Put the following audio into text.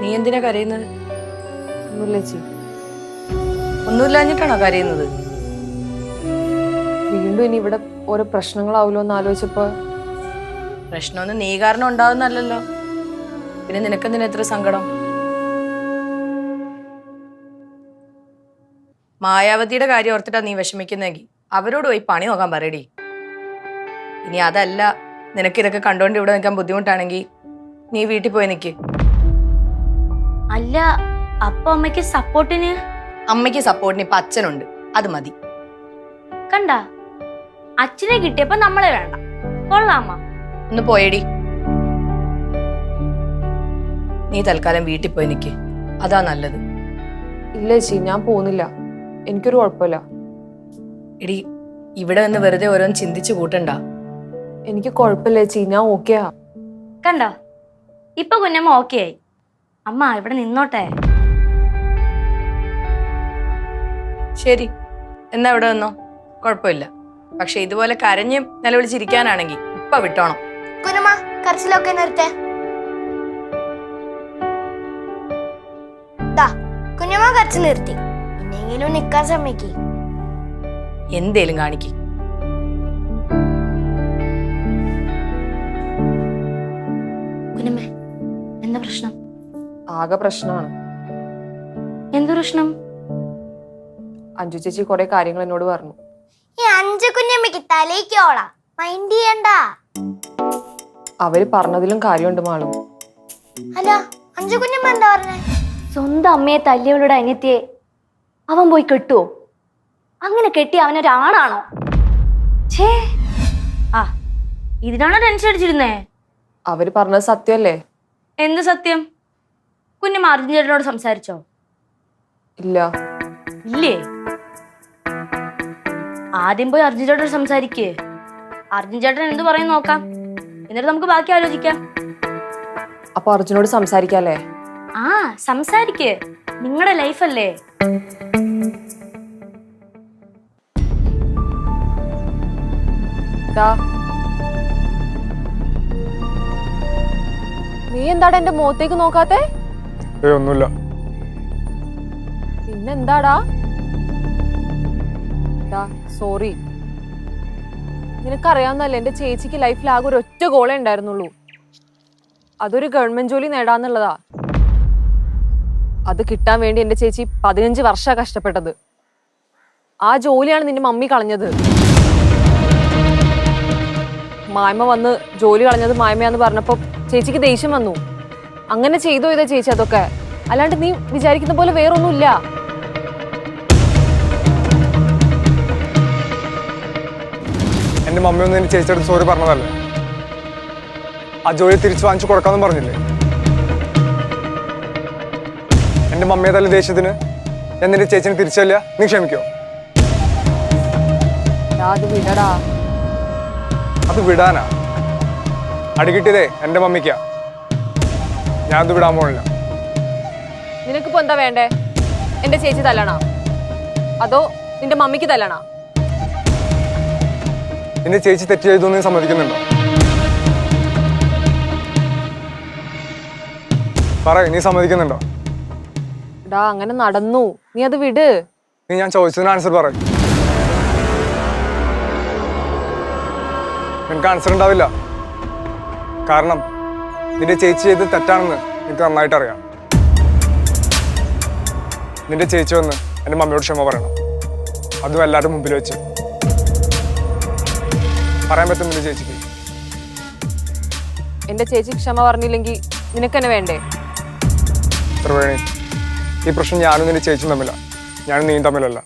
നീ എന്തിനാ കരയുന്നത്? ഒന്നുമില്ല ചേച്ചി. ഒന്നുമില്ലാഞ്ഞിട്ടാണോ കരയുന്നത്? വീണ്ടും ഇനി ഇവിടെ ഓരോ പ്രശ്നങ്ങളാവുമല്ലോ എന്ന് ആലോചിച്ചപ്പോ. പ്രശ്നമൊന്നും നീ കാരണം ഉണ്ടാവുന്നല്ലോ. പിന്നെ നിനക്കെന്തിനാ എത്ര സങ്കടം? മായാവതിയുടെ കാര്യം ഓർത്തിട്ടാ നീ വിഷമിക്കുന്നെങ്കിൽ അവരോട് പോയി പണി നോക്കാൻ പറയടി. ഇനി അതല്ല, നിനക്കിതൊക്കെ കണ്ടോണ്ട് ഇവിടെ നിൽക്കാൻ ബുദ്ധിമുട്ടാണെങ്കിൽ നീ വീട്ടിൽ പോയി നിൽക്ക്. അല്ല, അപ്പൊ അമ്മയ്ക്ക് സപ്പോർട്ടിന്? അമ്മയ്ക്ക് സപ്പോർട്ടിന് ഇപ്പൊ അച്ഛനുണ്ട്, അത് മതി. കണ്ട, അച്ഛനെ കിട്ടിയപ്പോ നമ്മളെ വേണ്ട. കൊള്ളാമ്മ. ഒന്ന് പോയടി. നീ തൽക്കാലം വീട്ടിൽ പോയി നിൽക്ക്, അതാ നല്ലത്. ഇല്ല ചേച്ചി, ഞാൻ പോകുന്നില്ല. എനിക്കൊരു കുഴപ്പമില്ല. എടി, ഇവിടെ നിന്ന് വെറുതെ ഓരോന്ന് ചിന്തിച്ചു കൂട്ടണ്ട. എനിക്ക് കുഴപ്പമില്ല ചേച്ചി, ഞാൻ ഓക്കെയാ. കണ്ടോ, ഇപ്പൊ കുഞ്ഞമ്മ ഓക്കെ ആയി. അമ്മ ഇവിടെ നിന്നോട്ടെ. ശരി, എന്നാ ഇവിടെ നിന്നോ, കുഴപ്പമില്ല. പക്ഷെ ഇതുപോലെ കരഞ്ഞ് നിലവിളിച്ചിരിക്കാനാണെങ്കിൽ ഇപ്പൊ വിട്ടോണം. കുഞ്ഞമ്മ, കരച്ചിലൊക്കെ നിർത്തേ. കുഞ്ഞമ്മ കരച്ചിൽ നിർത്തി. എന്നെങ്കിലും നിക്കാൻ സമ്മതിക്ക്. എന്തേലും കാണിക്ക്. കുഞ്ഞമ്മേ, എന്താ പ്രശ്നം? ആകെ പ്രശ്നമാണ്. എന്ത് പ്രശ്നം? അഞ്ജു ചേച്ചി കുറെ കാര്യങ്ങൾ എന്നോട് പറഞ്ഞു. ഈ അഞ്ചു കുഞ്ഞമ്മക്ക് തലേക്കോളാ, മൈൻഡ് ചെയ്യണ്ട. അവര് പറഞ്ഞതിലും കാര്യമുണ്ട് മാളു. അല്ല, അഞ്ചു കുഞ്ഞമ്മ എന്താ പറഞ്ഞേ? സ്വന്തം അമ്മയെ തല്ലിയവളുടെ അനിയത്തിയെ അവൻ പോയി കെട്ടുവോ? അങ്ങനെ കെട്ടി അവനൊരാണാണോ? ഛേ, ആ ഇതിനാണോ ടെൻഷൻ അടിച്ചിരുന്നേ? അവര് പറഞ്ഞത് സത്യമല്ലേ? എന്ത് സത്യം? കുഞ്ഞമ്മ അർജുൻ ചേട്ടനോട് സംസാരിച്ചോ? ഇല്ല. ഇല്ലേ? ആദ്യം പോയി അർജുൻ ചേട്ടനോട് സംസാരിക്കേ. അർജുൻ ചേട്ടൻ എന്ത് പറയും നോക്കാം, എന്നിട്ട് നമുക്ക് ബാക്കി ആലോചിക്കാം. അപ്പൊ അർജുനോട് സംസാരിക്കാല്ലേ? ആ, സംസാരിക്കേ. നിങ്ങളുടെ ലൈഫല്ലേ. നീ എന്താടാ എന്റെ മുഖത്തേക്ക് നോക്കാത്തെ? ഒന്നുമില്ല. പിന്നെന്താടാ? സോറി. നിനക്കറിയാവുന്നല്ലേ എന്റെ ചേച്ചിക്ക് ലൈഫിൽ ആകെ ഒരു ഒറ്റ ഗോളേ ഉണ്ടായിരുന്നുള്ളൂ. അതൊരു ഗവൺമെന്റ് ജോലി നേടാന്നുള്ളതാ. അത് കിട്ടാൻ വേണ്ടി എന്റെ ചേച്ചി 15 വർഷമാണ് കഷ്ടപ്പെട്ടത്. ആ ജോലിയാണ് നിന്റെ മമ്മി കളഞ്ഞത്. മായ്മ വന്ന് ജോലി കളഞ്ഞത് മായ്മയാന്ന് പറഞ്ഞപ്പോ ചേച്ചിക്ക് ദേഷ്യം വന്നു. അങ്ങനെ ചെയ്തോ ഇതാ ചേച്ചി അതൊക്കെ. അല്ലാണ്ട് നീ വിചാരിക്കുന്ന പോലെ വേറൊന്നുമില്ല. എന്റെ മമ്മി ഒന്നും എന്റെ ചേച്ചിയോട് സോറി പറഞ്ഞതല്ലേ? ആ ജോലി തിരിച്ചു വാങ്ങിച്ചു കൊടുക്കാന്നും പറഞ്ഞില്ലേ? എന്റെ മമ്മിയെ തല്ല ദേഷ്യത്തിന് ഞാൻ നിന്റെ ചേച്ചിനെ തിരിച്ചല്ല, നീ ക്ഷമിക്കോ? അത് വിടാനാ? അടികിട്ടിയതേ എന്റെ മമ്മിക്കാ, ഞാനത് വിടാൻ പോണില്ല. നിനക്കിപ്പോ എന്താ വേണ്ടേ? എന്റെ ചേച്ചി തല്ലണോ അതോ നിന്റെ മമ്മിക്ക് തല്ലണോ? നിന്റെ ചേച്ചി തെറ്റ് ചെയ്തു നീ സമ്മതിക്കുന്നുണ്ടോ? പറ, നീ സമ്മതിക്കുന്നുണ്ടോ? അങ്ങനെ നടന്നു, നീ അത് വിട്. നീ ഞാൻ ചോദിച്ചതിന് ആൻസർ പറ. നിനക്ക് ആൻസർ ഉണ്ടാവില്ല. കാരണം നിന്റെ ചേച്ചി ചെയ്ത് തെറ്റാണെന്ന് എനിക്ക് നന്നായിട്ട് അറിയാം. നിന്റെ ചേച്ചി വന്ന് എൻ്റെ മമ്മിയോട് ക്ഷമ പറയണം, അതും എല്ലാവരുടെ മുമ്പിൽ വെച്ച്. പറയാൻ പറ്റും നിന്റെ ചേച്ചിക്ക്? എന്റെ ചേച്ചി ക്ഷമ പറഞ്ഞില്ലെങ്കിൽ നിനക്കെന്നെ വേണ്ടേ? ത്രിവേണി, ഈ പ്രശ്നം ഞാനും നിന്റെ ചേച്ചിയും തമ്മിലാണ്, ഞാനും നീയും തമ്മിലല്ല.